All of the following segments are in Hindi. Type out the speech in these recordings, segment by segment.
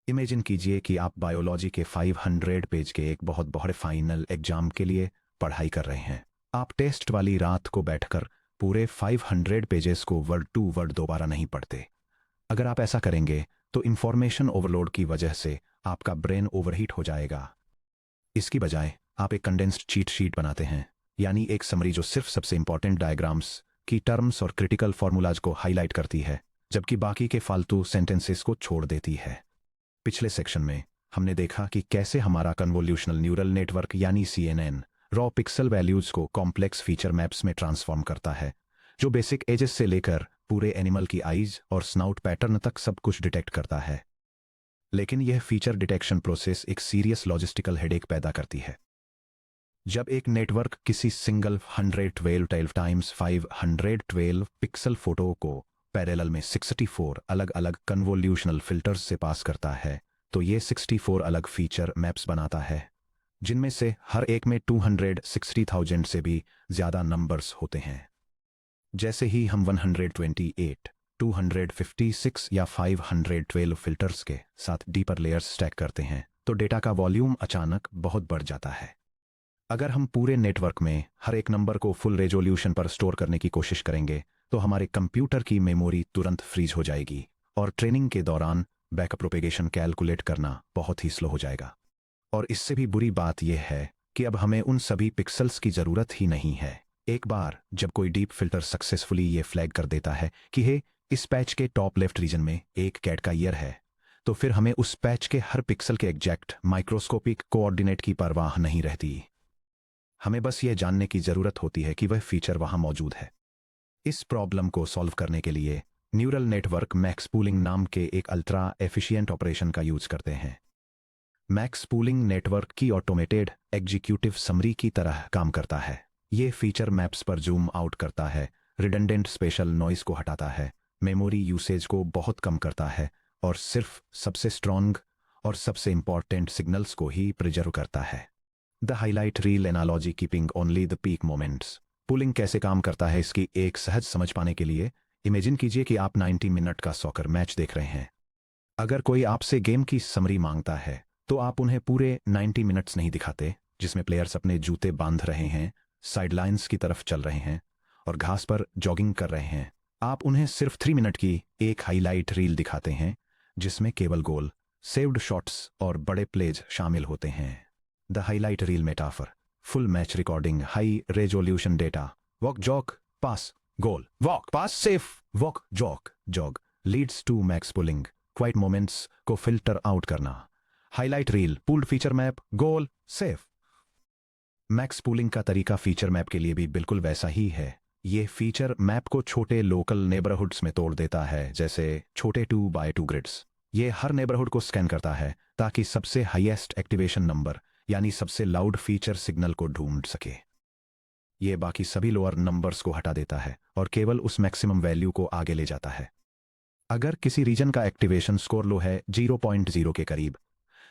इमेजिन कीजिए कि आप बायोलॉजी के 500 पेज के एक बहुत बड़े फाइनल एग्जाम के लिए पढ़ाई कर रहे हैं। आप टेस्ट वाली रात को बैठकर पूरे 500 पेजेस को वर्ड टू वर्ड दोबारा नहीं पढ़ते। अगर आप ऐसा करेंगे तो इंफॉर्मेशन ओवरलोड की वजह से आपका ब्रेन ओवरहीट हो जाएगा। इसकी बजाय आप एक कंडेंस्ड चीट शीट बनाते हैं, यानी एक समरी जो सिर्फ सबसे इंपॉर्टेंट डायग्राम्स की टर्म्स और क्रिटिकल फॉर्मूलाज को हाईलाइट करती है, जबकि बाकी के फालतू सेंटेंसेस को छोड़ देती है। पिछले सेक्शन में हमने देखा कि कैसे हमारा कन्वोल्यूशनल न्यूरल नेटवर्क यानी CNN रॉ पिक्सल वैल्यूज को कॉम्प्लेक्स फीचर मैप्स में ट्रांसफॉर्म करता है, जो बेसिक एजेस से लेकर पूरे एनिमल की आईज और स्नाउट पैटर्न तक सब कुछ डिटेक्ट करता है। लेकिन यह फीचर डिटेक्शन प्रोसेस एक सीरियस लॉजिस्टिकल हेडेक पैदा करती है। जब एक नेटवर्क किसी सिंगल 112 टाइम्स 512 पिक्सल फोटो को पैरेलल में 64 अलग अलग कन्वोल्यूशनल फिल्टर्स से पास करता है, तो ये 64 अलग फीचर मैप्स बनाता है, जिनमें से हर एक में 260,000 से भी ज्यादा नंबर्स होते हैं। जैसे ही हम 128, 256 या 512 फिल्टर्स के साथ डीपर लेयर्स स्टैक करते हैं, तो डेटा का वॉल्यूम अचानक बहुत बढ़ जाता है। अगर हम पूरे नेटवर्क में हर एक नंबर को फुल रेजोल्यूशन पर स्टोर करने की कोशिश करेंगे, तो हमारे कंप्यूटर की मेमोरी तुरंत फ्रीज हो जाएगी और ट्रेनिंग के दौरान बैकअप प्रोपेगेशन कैलकुलेट करना बहुत ही स्लो हो जाएगा। और इससे भी बुरी बात यह है कि अब हमें उन सभी पिक्सल्स की जरूरत ही नहीं है। एक बार जब कोई डीप फिल्टर सक्सेसफुली ये फ्लैग कर देता है कि हे, इस पैच के टॉप लेफ्ट रीजन में एक कैट का ईयर है, तो फिर हमें उस पैच के हर पिक्सल के एग्जैक्ट माइक्रोस्कोपिक कोऑर्डिनेट की परवाह नहीं रहती। हमें बस यह जानने की जरूरत होती है कि वह फीचर वहां मौजूद है। इस प्रॉब्लम को सॉल्व करने के लिए न्यूरल नेटवर्क मैक्स पूलिंग नाम के एक अल्ट्रा एफिशिएंट ऑपरेशन का यूज करते हैं। मैक्स पूलिंग नेटवर्क की ऑटोमेटेड एग्जीक्यूटिव समरी की तरह काम करता है। ये फीचर मैप्स पर जूम आउट करता है, रिडंडेंट स्पेशल नॉइज को हटाता है, मेमोरी यूसेज को बहुत कम करता है और सिर्फ सबसे स्ट्रॉन्ग और सबसे इंपॉर्टेंट सिग्नल्स को ही प्रिजर्व करता है। The highlight reel analogy keeping only the peak moments. Pulling कैसे काम करता है इसकी एक सहज समझ पाने के लिए इमेजिन कीजिए कि आप 90 मिनट का सॉकर मैच देख रहे हैं। अगर कोई आपसे गेम की समरी मांगता है, तो आप उन्हें पूरे 90 मिनट्स नहीं दिखाते, जिसमें प्लेयर्स अपने जूते बांध रहे हैं, साइडलाइंस की तरफ चल रहे हैं और घास पर जॉगिंग कर रहे हैं। आप उन्हें सिर्फ 3 मिनट की एक हाईलाइट रील दिखाते हैं, जिसमें केवल गोल, सेव्ड शॉट्स और बड़े प्लेज शामिल होते हैं। The highlight reel metaphor, full match recording, high resolution data, walk jock pass goal, walk pass safe, walk jock jog, leads to max pulling, quiet moments को फिल्टर आउट करना। Highlight reel, pooled feature map, goal, safe. Max pooling का तरीका फीचर मैप के लिए भी बिल्कुल वैसा ही है। ये फीचर मैप को छोटे लोकल नेबरहुड्स में तोड़ देता है, जैसे छोटे 2x2 ग्रिड्स। ये हर नेबरहुड को स्कैन करता है ताकि सबसे हाईएस्ट एक्टिवेशन नंबर यानी सबसे लाउड फीचर सिग्नल को ढूंढ सके। ये बाकी सभी लोअर नंबर्स को हटा देता है और केवल उस मैक्सिमम वैल्यू को आगे ले जाता है। अगर किसी रीजन का एक्टिवेशन स्कोर लो है 0.0 के करीब,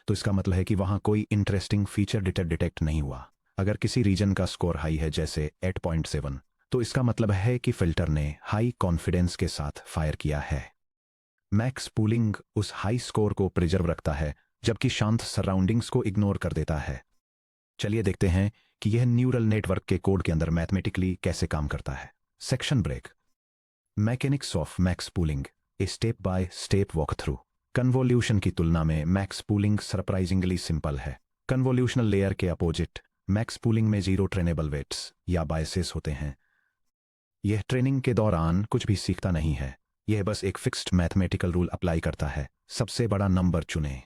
तो इसका मतलब है कि वहां कोई इंटरेस्टिंग फीचर डिटेक्ट नहीं हुआ। अगर किसी रीजन का स्कोर हाई है जैसे 8.7, तो इसका मतलब है कि फिल्टर ने हाई कॉन्फिडेंस के साथ फायर किया है। मैक्स पूलिंग उस हाई स्कोर को प्रिजर्व रखता है, जबकि शांत सराउंडिंग्स को इग्नोर कर देता है। चलिए देखते हैं कि यह न्यूरल नेटवर्क के कोड के अंदर मैथमेटिकली कैसे काम करता है। Section break. Mechanics of max pooling, a step by step walk through. Convolution की तुलना में मैक्स पूलिंग सरप्राइजिंगली सिंपल है। कन्वोल्यूशनल लेयर के अपोजिट मैक्स पूलिंग में 0 ट्रेनेबल वेट्स या बायसेस होते हैं। यह ट्रेनिंग के दौरान कुछ भी सीखता नहीं है, यह बस एक फिक्स्ड मैथमेटिकल रूल अप्लाई करता है, सबसे बड़ा नंबर चुने।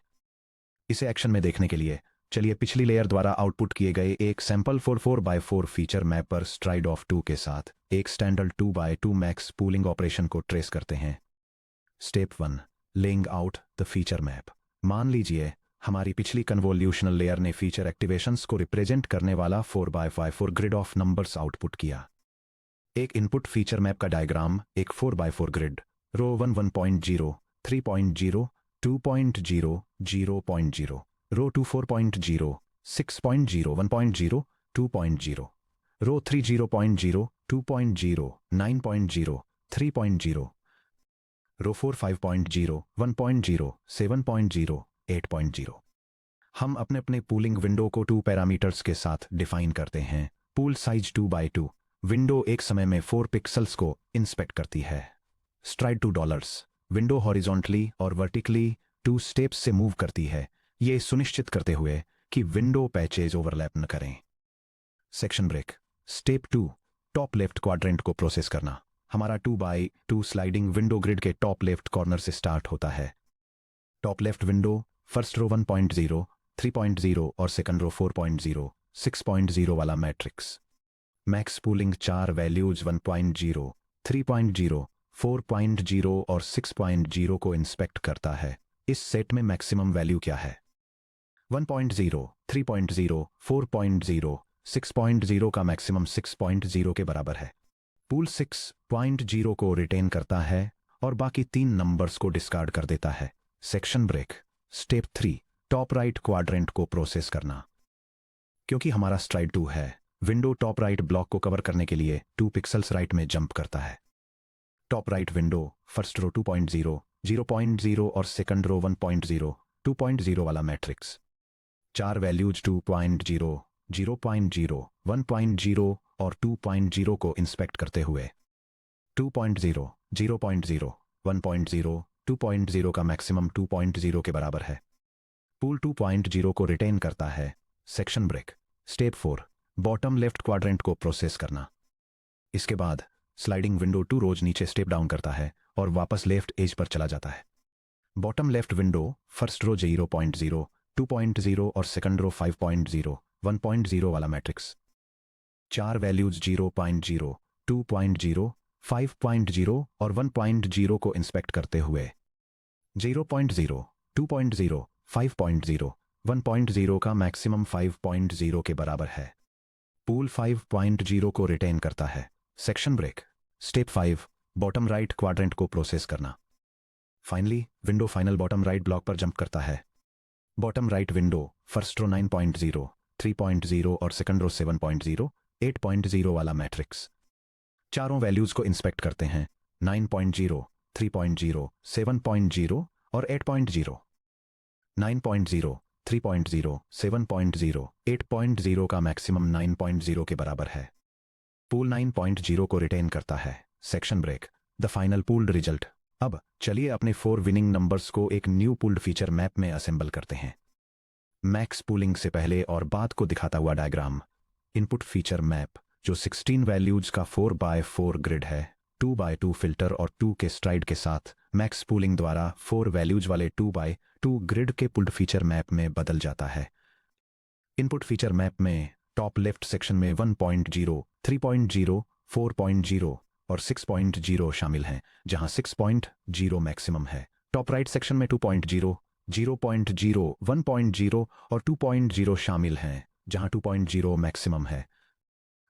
इसे एक्शन में देखने के लिए चलिए पिछली लेयर द्वारा आउटपुट किए गए एक सैंपल 4x4 फीचर मैप पर स्ट्राइड ऑफ 2 के साथ एक standard 2x2 max pooling operation को ट्रेस करते हैं। Step 1, laying out the feature map. मान लीजिए हमारी पिछली कन्वोल्यूशनल लेयर ने फीचर एक्टिवेशंस को रिप्रेजेंट करने वाला 4x4 grid of numbers output किया। एक इनपुट फीचर मैप का डायग्राम एक 4x4 ग्रिड, रो 1 1.0, 3.0, 2.0, 0.0, रो 2 4.0, 6.0, 1.0, 2.0, रो 3 0.0, 2.0, 9.0, 3.0, रो 4 5.0, 1.0, 7.0, 8.0। हम अपने अपने पूलिंग विंडो को 2 पैरामीटर्स के साथ डिफाइन करते हैं। Pool size 2x2। विंडो एक समय में 4 पिक्सल्स को इंस्पेक्ट करती है। स्ट्राइड $2। विंडो हॉरिजॉन्टली और वर्टिकली 2 स्टेप्स से मूव करती है, ये सुनिश्चित करते हुए कि विंडो पैचेज ओवरलैप न करें। Section break. Step 2, top left quadrant को प्रोसेस करना। हमारा 2x2 स्लाइडिंग विंडो ग्रिड के टॉप लेफ्ट कॉर्नर से स्टार्ट होता है। Top left window first row 1.0, 3.0 और सेकंड रो 4.0, 6.0 वाला मैट्रिक्स। मैक्स पूलिंग 4 वैल्यूज 1.0, 3.0, 4.0 और 6.0 को इंस्पेक्ट करता है। इस सेट में मैक्सिमम वैल्यू क्या है? 1.0, 3.0, 4.0, 6.0 का मैक्सिमम 6.0 के बराबर है। पूल 6.0 को रिटेन करता है और बाकी 3 नंबर्स को डिस्कार्ड कर देता है। Section break. Step 3, top right quadrant को प्रोसेस करना। क्योंकि हमारा स्ट्राइड 2 है, विंडो टॉप राइट ब्लॉक को कवर करने के लिए 2 पिक्सल्स राइट में जंप करता है। Top right window first row 2.0, 0.0 और सेकंड रो 1.0, 2.0 वाला मैट्रिक्स। 4 वैल्यूज 2.0, 0.0, 1.0 और 2.0 को इंस्पेक्ट करते हुए 2.0, 0.0, 1.0, 2.0 का मैक्सिमम 2.0 के बराबर है। पूल 2.0 को रिटेन करता है। Section break. Step 4, bottom left quadrant को प्रोसेस करना। इसके बाद स्लाइडिंग विंडो 2 रोज नीचे स्टेप डाउन करता है और वापस लेफ्ट एज पर चला जाता है। Bottom left window first row 0.0, 2.0 और सेकंड रो 5.0, 1.0 वाला मैट्रिक्स। 4 वैल्यूज 0.0, 2.0, 5.0 और 1.0 को इंस्पेक्ट करते हुए 0.0, 2.0, 5.0, 1.0 का मैक्सिमम 5.0 के बराबर है। पूल 5.0 को रिटेन करता है। Section break. Step 5, bottom right quadrant को प्रोसेस करना। Finally window final bottom right block पर जंप करता है। Bottom right window first row 9.0, 3.0 और सेकंड रो 7.0, 8.0 वाला मैट्रिक्स। चारों वैल्यूज को इंस्पेक्ट करते हैं। 9.0, 3.0, 7.0 और 8.0। 9.0, 3.0, 7.0, 8.0 का मैक्सिमम 9.0 के बराबर है। पूल 9.0 को रिटेन करता है। Section break. The final pooled result. अब चलिए अपने 4 विनिंग नंबर्स को एक न्यू पूल्ड फीचर मैप में असेंबल करते हैं। मैक्स पूलिंग से पहले और बाद को दिखाता हुआ डायग्राम। इनपुट फीचर मैप जो 16 वैल्यूज का 4x4 ग्रिड है, 2x2 फिल्टर और 2 के स्ट्राइड के साथ मैक्स पूलिंग द्वारा 4 वैल्यूज वाले 2x2 ग्रिड के पुल्ड फीचर मैप में बदल जाता है। इनपुट फीचर मैप में टॉप लेफ्ट सेक्शन में 1.0, 3.0, 4.0 और 6.0 शामिल हैं, जहां 6.0 मैक्सिमम है। टॉप राइट सेक्शन में 2.0, 0.0, 1.0 और 2.0 शामिल हैं, जहां 2.0 मैक्सिमम है।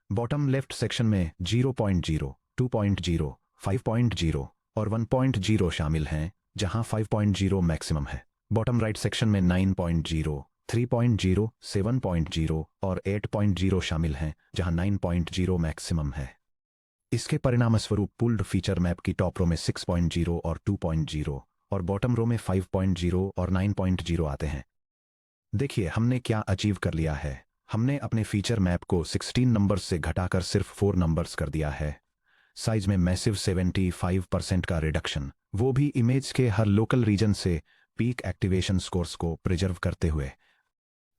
बॉटम लेफ्ट सेक्शन में 0.0, 2.0, 5.0 और 1.0 शामिल हैं, जहां 5.0 मैक्सिमम है। बॉटम राइट सेक्शन में 9.0, 3.0, 7.0 और 8.0 शामिल हैं, जहां 9.0 मैक्सिमम है। इसके परिणामस्वरूप पुल्ड फीचर मैप की टॉप रो में 6.0 और 2.0 और बॉटम रो में 5.0 और 9.0 आते हैं। देखिए हमने क्या अचीव कर लिया है। हमने अपने फीचर मैप को 16 नंबर्स से घटाकर सिर्फ 4 नंबर्स कर दिया है। साइज में मैसिव 75% का रिडक्शन, वो भी इमेज के हर लोकल रीजन से पीक एक्टिवेशन स्कोर्स को प्रिजर्व करते हुए।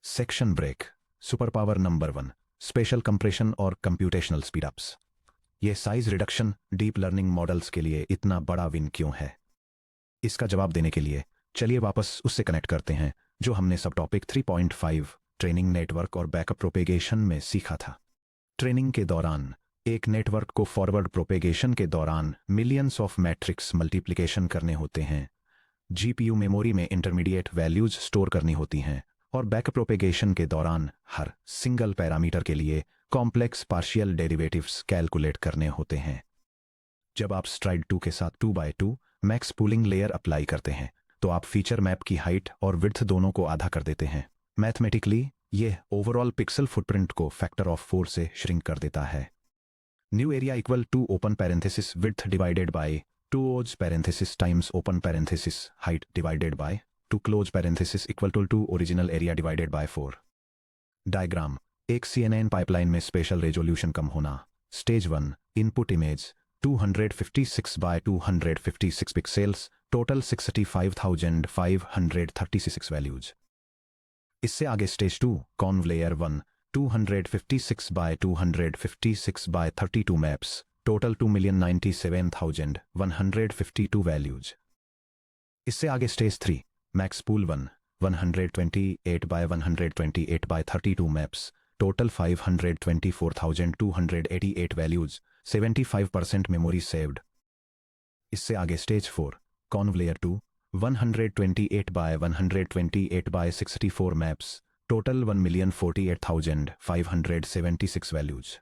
Section break. Super power number 1, special compression और कंप्यूटेशनल स्पीडअप्स। यह size reduction deep learning models के लिए इतना बड़ा विन क्यों है? इसका जवाब देने के लिए चलिए वापस उससे कनेक्ट करते हैं जो हमने सब टॉपिक 3.5 ट्रेनिंग नेटवर्क और बैकअप प्रोपेगेशन में सीखा था। ट्रेनिंग के दौरान एक नेटवर्क को फॉरवर्ड प्रोपेगेशन के दौरान मिलियंस ऑफ मैट्रिक्स मल्टीप्लिकेशन करने होते हैं। जीपीयू मेमोरी में इंटरमीडिएट वैल्यूज स्टोर करनी होती हैं और बैकअप प्रोपेगेशन के दौरान हर सिंगल पैरामीटर के लिए कॉम्प्लेक्स पार्शियल डेरिवेटिव्स कैलकुलेट करने होते हैं। जब आप स्ट्राइड 2 के साथ 2x2 max pooling layer apply करते हैं तो आप फीचर मैप की हाइट और विड्थ दोनों को आधा कर देते हैं। मैथमेटिकली यह ओवरऑल पिक्सल फुटप्रिंट को फैक्टर ऑफ 4 से श्रिंक कर देता है। New area equal to open parenthesis width divided by 2 ओज parenthesis times open parenthesis height divided by two close parenthesis equal to original area divided by 4। Diagram, एक CNN पाइपलाइन में स्पेशल रेजोल्यूशन कम होना। Stage 1, input image 256 by 256 pixels, total 65,536 values. इससे आगे stage 2, conv layer 1 256 by 256 by 32 maps, total 2,97,152 values. इससे आगे stage 3, max pool 1 128 by 128 by 32 maps, total 524,288 values, 75% memory saved. इससे आगे stage 4, conv layer 2 128 by 128 by 64 maps, total 1,48,576 values.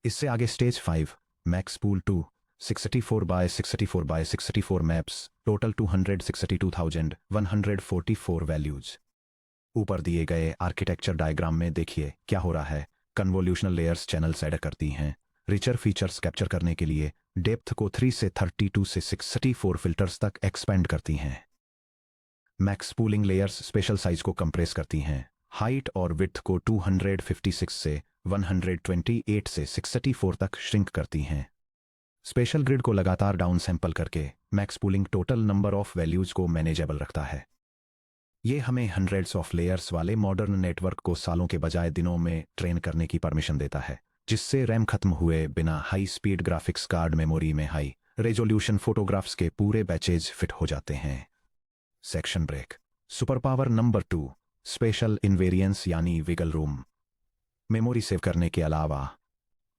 इससे आगे stage 5, max pool 2 64 by 64 by 64 maps, total 262,144 values. ऊपर दिए गए आर्किटेक्चर डायग्राम में देखिए क्या हो रहा है। कन्वोल्यूशनल लेयर्स चैनल्स ऐड करती हैं, रिचर फीचर्स कैप्चर करने के लिए डेप्थ को 3 से 32 से 64 फिल्टर्स तक एक्सपेंड करती हैं। Max pooling layers special size को कंप्रेस करती हैं, हाइट और विड्थ को 256 से 128 से 64 तक श्रिंक करती हैं। स्पेशल ग्रिड को लगातार डाउन सैंपल करके max pooling total number of values को मैनेजेबल रखता है। ये हमें हंड्रेड्स ऑफ लेयर्स वाले मॉडर्न नेटवर्क को सालों के बजाय दिनों में ट्रेन करने की परमिशन देता है, जिससे रैम खत्म हुए बिना high speed graphics card memory में हाई रेजोल्यूशन फोटोग्राफ्स के पूरे बैचेज फिट हो जाते हैं। Section break. Super power number 2, special invariance यानी विगल रूम। मेमोरी सेव करने के अलावा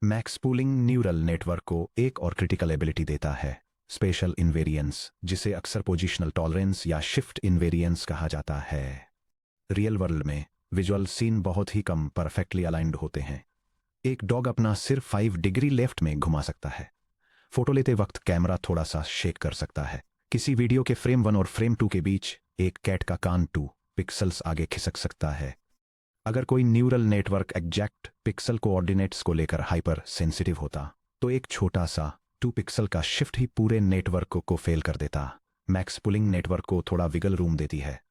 मैक्स पूलिंग न्यूरल नेटवर्क को एक और क्रिटिकल एबिलिटी देता है, स्पेशल इनवेरियंस, जिसे अक्सर पोजिशनल टॉलरेंस या शिफ्ट इनवेरियंस कहा जाता है। रियल वर्ल्ड में विजुअल सीन बहुत ही कम परफेक्टली अलाइंड होते हैं। एक डॉग अपना सिर 5 डिग्री लेफ्ट में घुमा सकता है। फोटो लेते वक्त कैमरा थोड़ा सा शेक कर सकता है। किसी वीडियो के फ्रेम 1 और फ्रेम 2 के बीच एक कैट का कान 2 पिक्सल्स आगे खिसक सकता है। अगर कोई neural network exact pixel coordinates को लेकर हाइपर सेंसिटिव होता तो एक छोटा सा 2 पिक्सल का शिफ्ट ही पूरे नेटवर्क को फेल कर देता। मैक्स पूलिंग नेटवर्क को थोड़ा विगल रूम देती है।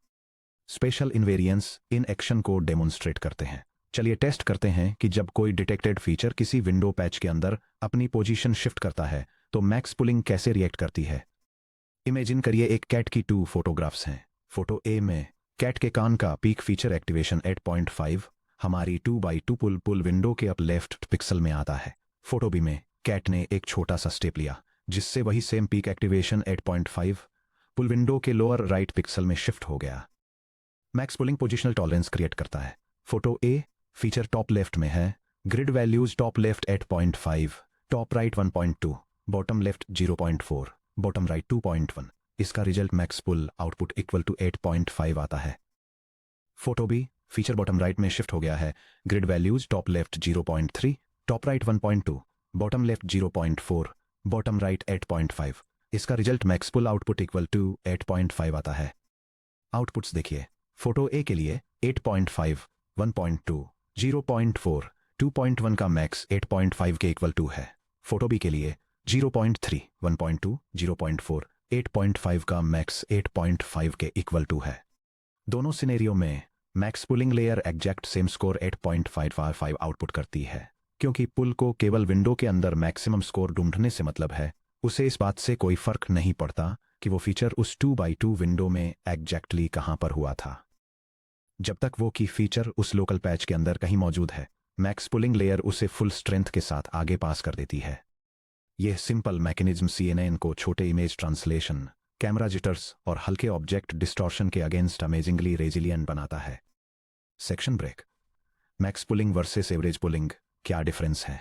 स्पेशल इनवेरियंस इन एक्शन को डेमोन्स्ट्रेट करते हैं। चलिए टेस्ट करते हैं कि जब कोई डिटेक्टेड फीचर किसी विंडो पैच के अंदर अपनी पोजीशन शिफ्ट करता है तो मैक्स पूलिंग कैसे रिएक्ट करती है। इमेजिन करिए एक कैट की 2 फोटोग्राफ्स हैं। फोटो ए में कैट के कान का पीक फीचर एक्टिवेशन 8.5 हमारी 2x2 पुल विंडो के अप लेफ्ट पिक्सल में आता है। फोटो बी में कैट ने एक छोटा सा स्टेप लिया जिससे वही same peak activation 8.5 pool window के लोअर राइट पिक्सल में शिफ्ट हो गया। Max pooling positional tolerance create करता है। Photo A feature top left में है, grid values top left 8.5, top right 1.2, bottom left 0.4, bottom right 2.1। इसका result max pool output equal to 8.5 आता है। Photo B feature bottom right में शिफ्ट हो गया है, grid values top left 0.3, top right 1.2, bottom left 0.4, bottom right 8.5। इसका result max pool output equal to 8.5 आता है। आउटपुट्स देखिए। फोटो ए के लिए 8.5, 1.2, 0.4, 2.1 का मैक्स 8.5 के इक्वल टू है। फोटो बी के लिए 0.3, 1.2, 0.4, 8.5 का मैक्स 8.5 के इक्वल टू है। दोनों सिनेरियो में max pulling layer exact same score 8.55 output करती है। क्योंकि पुल को केवल विंडो के अंदर मैक्सिमम स्कोर ढूंढने से मतलब है, उसे इस बात से कोई फर्क नहीं पड़ता कि वो फीचर उस 2x2 विंडो में एग्जैक्टली कहां पर हुआ था। जब तक वो की फीचर उस लोकल पैच के अंदर कहीं मौजूद है, मैक्स पुलिंग लेयर उसे फुल स्ट्रेंथ के साथ आगे पास कर देती है। यह सिंपल मैकेनिज्म CNN को छोटे इमेज ट्रांसलेशन, कैमरा जिटर्स और हल्के ऑब्जेक्ट डिस्टॉर्शन के अगेंस्ट अमेजिंगली रेजिलियंट बनाता है। Section break. Max pooling versus average pooling, क्या डिफरेंस है?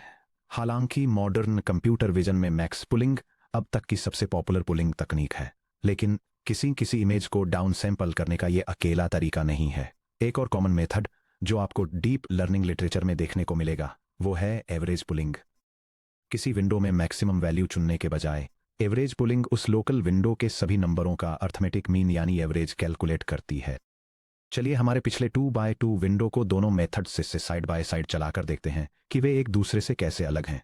हालांकि मॉडर्न कंप्यूटर विजन में मैक्स पुलिंग अब तक की सबसे पॉपुलर पुलिंग तकनीक है, लेकिन किसी इमेज को डाउन सैंपल करने का यह अकेला तरीका नहीं है। एक और कॉमन मेथड जो आपको डीप लर्निंग लिटरेचर में देखने को मिलेगा वो है एवरेज पुलिंग। किसी विंडो में मैक्सिमम वैल्यू चुनने के बजाय एवरेज पुलिंग उस लोकल विंडो के सभी नंबरों का अर्थमेटिक मीन यानी एवरेज कैलकुलेट करती है। चलिए हमारे पिछले 2x2 विंडो को दोनों मेथड से साइड बाय साइड चलाकर देखते हैं कि वे एक दूसरे से कैसे अलग हैं।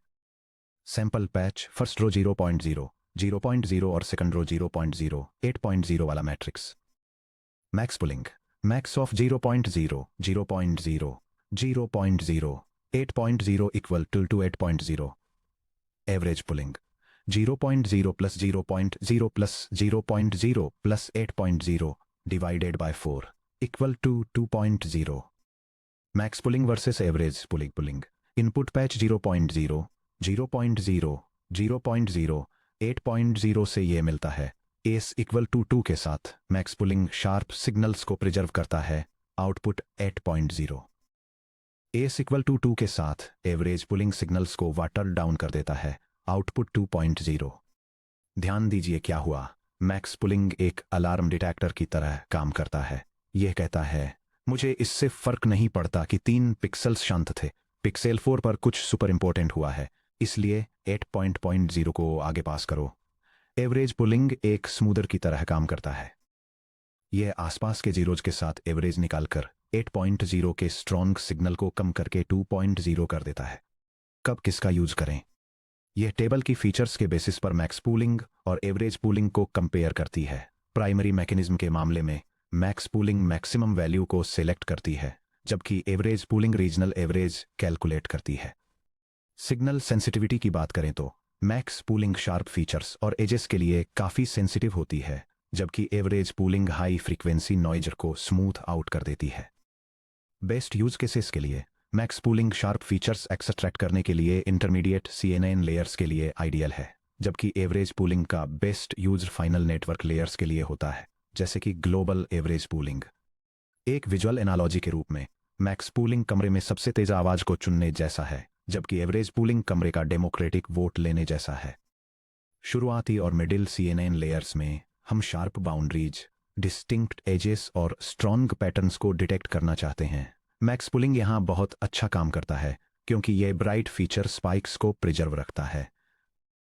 सैंपल पैच, फर्स्ट रो 0.0, 0.0 और सेकंड रो 0.0, 8.0 वाला matrix. Max pooling, max of 0.0, 0.0, 0.0, 8.0 equal to 8.0. Average pooling, 0.0 plus 0.0 plus 0.0 plus 8.0 divided by 4 equal to 2.0. Max pooling versus average pulling. Input patch 0.0, 0.0, 0.0, 8.0 से ये मिलता है. एस इक्वल टू 2 के साथ मैक्स पुलिंग शार्प सिग्नल्स को प्रिजर्व करता है. आउटपुट 8.0. एस इक्वल टू 2 के साथ एवरेज पुलिंग सिग्नल्स को वाटर डाउन कर देता है. आउटपुट 2.0. ध्यान दीजिए क्या हुआ. मैक्स पुलिंग एक अलार्म डिटेक्टर की तरह काम करता है. यह कहता है मुझे इससे फर्क नहीं पड़ता कि 3 पिक्सल्स शांत थे. पिक्सेल 4 पर कुछ सुपर इंपॉर्टेंट हुआ है, इसलिए 8.0 को आगे पास करो. एवरेज पुलिंग एक स्मूदर की तरह काम करता है. यह आसपास के जीरोज के साथ एवरेज निकालकर 8.0 के स्ट्रॉन्ग सिग्नल को कम करके 2.0 कर देता है. कब किसका यूज करें? यह टेबल की फीचर्स के बेसिस पर मैक्स पूलिंग और एवरेज पूलिंग को कंपेयर करती है. प्राइमरी मैकेनिज्म के मामले में मैक्स पूलिंग मैक्सिमम वैल्यू को सिलेक्ट करती है, जबकि average pooling regional average calculate करती है. सिग्नल सेंसिटिविटी की बात करें तो मैक्स पूलिंग शार्प फीचर्स और एजेस के लिए काफ़ी सेंसिटिव होती है, जबकि average pooling high frequency noise को स्मूथ आउट कर देती है. बेस्ट यूज केसेस के लिए max pooling sharp features extract करने के लिए इंटरमीडिएट CNN लेयर्स के लिए आइडियल है, जबकि एवरेज पूलिंग का best use final network layers के लिए होता है, जैसे कि ग्लोबल एवरेज पूलिंग. एक विजुअल एनालॉजी के रूप में मैक्स पूलिंग कमरे में सबसे तेज आवाज को चुनने जैसा है, जबकि एवरेज पूलिंग कमरे का डेमोक्रेटिक वोट लेने जैसा है. शुरुआती और मिडिल CNN लेयर्स में हम शार्प बाउंड्रीज, डिस्टिंक्ट एजेस और स्ट्रॉन्ग पैटर्न्स को डिटेक्ट करना चाहते हैं. मैक्स पुलिंग यहां बहुत अच्छा काम करता है क्योंकि यह ब्राइट फीचर स्पाइक्स को प्रिजर्व रखता है.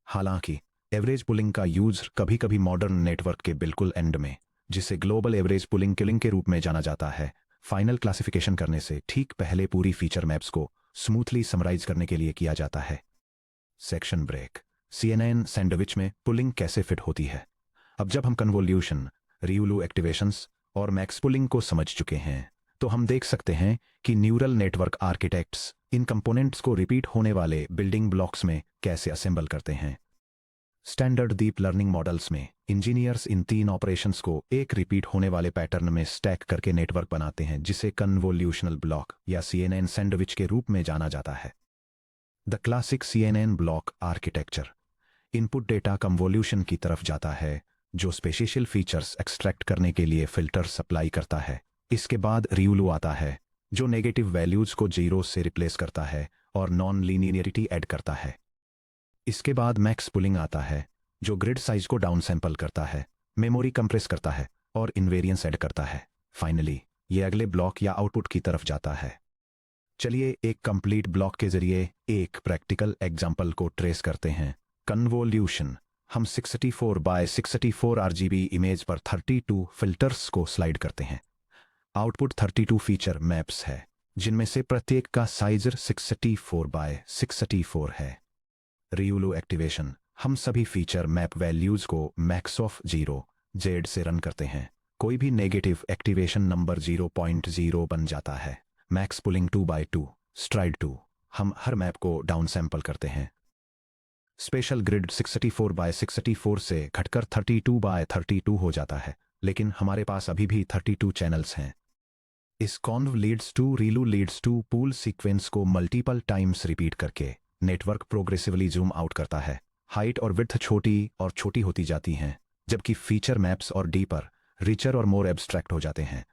हालांकि एवरेज पुलिंग का यूज कभी कभी मॉडर्न नेटवर्क के बिल्कुल एंड में, जिसे ग्लोबल एवरेज पुलिंग किलिंग के रूप में जाना जाता है, फाइनल क्लासिफिकेशन करने से ठीक पहले पूरी फीचर मैप्स को स्मूथली समराइज करने के लिए किया जाता है. Section break. CNN सैंडविच में पुलिंग कैसे फिट होती है? अब जब हम कन्वोल्यूशन, रियूलू एक्टिवेशंस और मैक्स पुलिंग को समझ चुके हैं, तो हम देख सकते हैं कि न्यूरल नेटवर्क आर्किटेक्ट्स इन कंपोनेंट्स को रिपीट होने वाले बिल्डिंग ब्लॉक्स में कैसे असेंबल करते हैं. स्टैंडर्ड डीप लर्निंग मॉडल्स में इंजीनियर्स इन 3 ऑपरेशंस को एक रिपीट होने वाले पैटर्न में स्टैक करके नेटवर्क बनाते हैं, जिसे कन्वोल्यूशनल ब्लॉक या CNN सैंडविच के रूप में जाना जाता है. The classic CNN block architecture. Input data convolution की तरफ जाता है, जो स्पेशियल फीचर्स एक्सट्रैक्ट करने के लिए फिल्टर सप्लाई करता है. इसके बाद रियूलू आता है, जो नेगेटिव वैल्यूज को जीरो से रिप्लेस करता है और नॉन लीनियरिटी ऐड करता है. इसके बाद मैक्स पुलिंग आता है, जो ग्रिड साइज को डाउन सैंपल करता है, मेमोरी कंप्रेस करता है और इनवेरियंस ऐड करता है. फाइनली ये अगले ब्लॉक या आउटपुट की तरफ जाता है. चलिए एक कंप्लीट ब्लॉक के जरिए एक प्रैक्टिकल एग्जाम्पल को ट्रेस करते हैं. कन्वोल्यूशन. हम 64 बाय 64 RGB इमेज पर 32 फिल्टर्स को स्लाइड करते हैं. आउटपुट 32 फीचर मैप्स है, जिनमें से प्रत्येक का साइज 64 बाय 64 है. रियूलू एक्टिवेशन. हम सभी फीचर मैप वैल्यूज को मैक्स ऑफ 0 Z से रन करते हैं. कोई भी नेगेटिव एक्टिवेशन नंबर 0.0 बन जाता है. Max pulling 2x2 STRIDE 2. हम हर मैप को डाउन सैंपल करते हैं. स्पेशल ग्रिड 64 बाय 64 से घटकर 32 बाय 32 हो जाता है, लेकिन हमारे पास अभी भी 32 चैनल्स हैं. इस conv leads to ReLU leads to pool sequence को मल्टीपल टाइम्स रिपीट करके नेटवर्क प्रोग्रेसिवली जूम आउट करता है. हाइट और विड्थ छोटी और छोटी होती जाती हैं, जबकि फीचर मैप्स और डीपर, रिचर और मोर एब्स्ट्रैक्ट हो जाते हैं.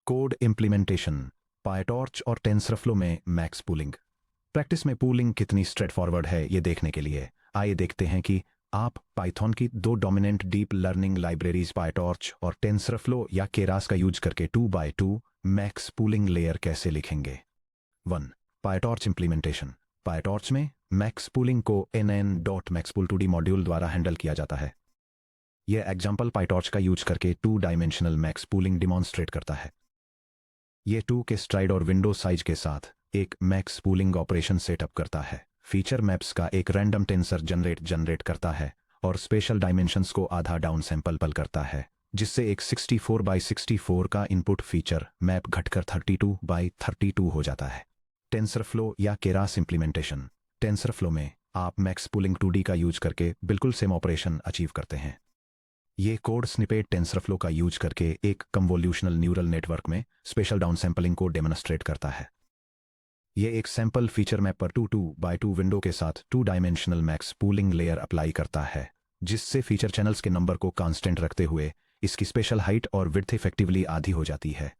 Code implementation. पायटॉर्च और टेंसरफ्लो में मैक्स पूलिंग. प्रैक्टिस में पूलिंग कितनी स्ट्रेट फॉरवर्ड है ये देखने के लिए आइए देखते हैं कि आप पाइथन की 2 dominant deep learning libraries PyTorch और टेंसरफ्लो या केरास का यूज करके 2x2 मैक्स पूलिंग लेयर कैसे लिखेंगे. 1. PyTorch implementation. पायटॉर्च में मैक्स पूलिंग को nn.maxpool2d मॉड्यूल द्वारा हैंडल किया जाता है. यह एग्जाम्पल पायटॉर्च का यूज करके 2 डायमेंशनल मैक्स पूलिंग डिमॉन्स्ट्रेट करता है. यह 2 के स्ट्राइड और विंडो साइज के साथ एक मैक्स पूलिंग ऑपरेशन सेटअप करता है. फीचर मैप्स का एक रैंडम टेंसर जनरेट करता है और स्पेशल डायमेंशंस को आधा डाउन सैंपल करता है. जिससे एक 64x64 का इनपुट फीचर मैप घटकर 32x32 हो जाता है। टेंसरफ्लो या केरास इम्प्लीमेंटेशन। टेंसरफ्लो में आप मैक्स पूलिंग 2D का यूज करके बिल्कुल सेम ऑपरेशन अचीव करते हैं। ये कोड स्निपेट टेंसरफ्लो का यूज करके एक कन्वोल्यूशनल न्यूरल नेटवर्क में स्पेशल डाउन सैंपलिंग को डेमोन्स्ट्रेट करता है। ये एक सैंपल फीचर मैप पर 2x2 विंडो के साथ 2 dimensional max pooling layer apply करता है, जिससे फीचर चैनल्स के नंबर को कांस्टेंट रखते हुए इसकी स्पेशल हाइट और विड्थ इफेक्टिवली आधी हो जाती है।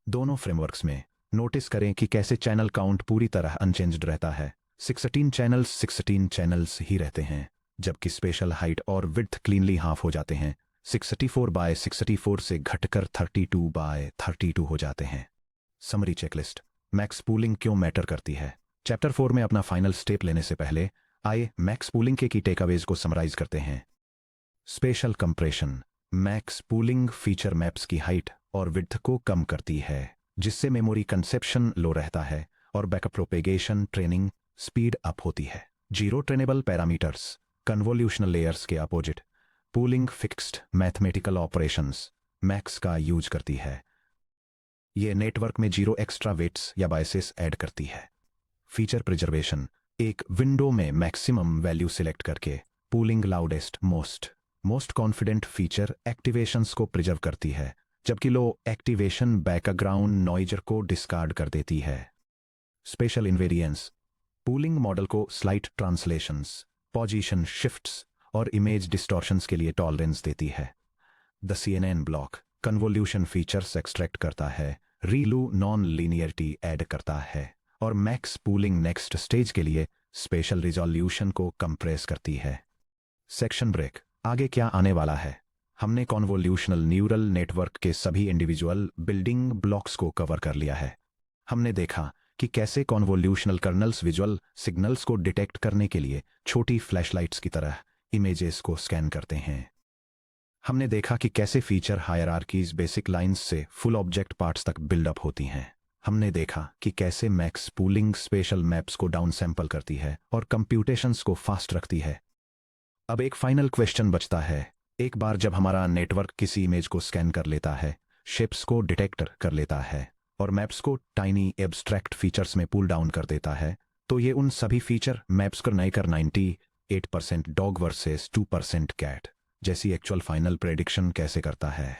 दोनों फ्रेमवर्क्स में नोटिस करें कि कैसे चैनल काउंट पूरी तरह अनचेंज्ड रहता है। 16 चैनल्स ही रहते हैं, जबकि स्पेशल हाइट और विड्थ क्लीनली हाफ हो जाते हैं। 64x64 से घटकर 32x32 हो जाते हैं। Summary checklist. मैक्स पूलिंग क्यों मैटर करती है? चैप्टर 4 में अपना फाइनल स्टेप लेने से पहले आइए मैक्स पूलिंग के की टेकअवेज को समराइज करते हैं। Special compression. Max pooling feature maps की हाइट और विड्थ को कम करती है, जिससे मेमोरी कंसेप्शन लो रहता है और backup propagation training speed up होती है। Zero trainable parameters. Convolutional layers के opposite pooling fixed mathematical operations max का यूज करती है। ये नेटवर्क में जीरो एक्स्ट्रा वेट्स या बायसेस ऐड करती है। Feature preservation. एक विंडो में मैक्सिमम वैल्यू सिलेक्ट करके pooling loudest most confident feature activations को प्रिजर्व करती है, जबकि लो एक्टिवेशन बैकग्राउंड नॉइजर को डिस्कार्ड कर देती है। स्पेशल इन्वेरिएंस। पूलिंग मॉडल को स्लाइट ट्रांसलेशंस, पोजीशन शिफ्ट्स और इमेज डिस्टॉर्शंस के लिए टॉलरेंस देती है। The CNN block convolution features extract करता है, रीलू नॉन लीनियरिटी ऐड करता है और मैक्स पूलिंग नेक्स्ट स्टेज के लिए स्पेशल रिजोल्यूशन को कंप्रेस करती है। Section break. आगे क्या आने वाला है? हमने कन्वोल्यूशनल न्यूरल नेटवर्क के सभी इंडिविजुअल बिल्डिंग ब्लॉक्स को कवर कर लिया है। हमने देखा कि कैसे कन्वोल्यूशनल कर्नल्स विजुअल सिग्नल्स को डिटेक्ट करने के लिए छोटी फ्लैशलाइट्स की तरह इमेजेस को स्कैन करते हैं। हमने देखा कि कैसे फीचर हायरार्कीज बेसिक लाइंस से फुल ऑब्जेक्ट पार्ट्स तक बिल्डअप होती हैं। हमने देखा कि कैसे मैक्स पूलिंग स्पेशल मैप्स को डाउन सैंपल करती है और कंप्यूटेशंस को फास्ट रखती है। अब एक फाइनल क्वेश्चन बचता है। एक बार जब हमारा नेटवर्क किसी इमेज को स्कैन कर लेता है, शेप्स को डिटेक्ट कर लेता है और मैप्स को टाइनी एब्स्ट्रैक्ट फीचर्स में पुल डाउन कर देता है, तो ये उन सभी फीचर मैप्स को नहीं कर 98% डॉग वर्सेस 2% कैट जैसी एक्चुअल फाइनल प्रेडिक्शन कैसे करता है।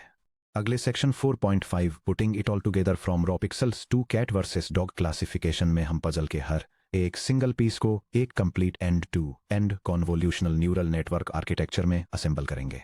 अगले section 4.5 putting it all together from raw pixels to cat versus dog classification में हम पजल के हर एक सिंगल पीस को एक complete end to end convolutional neural network architecture में असेंबल करेंगे।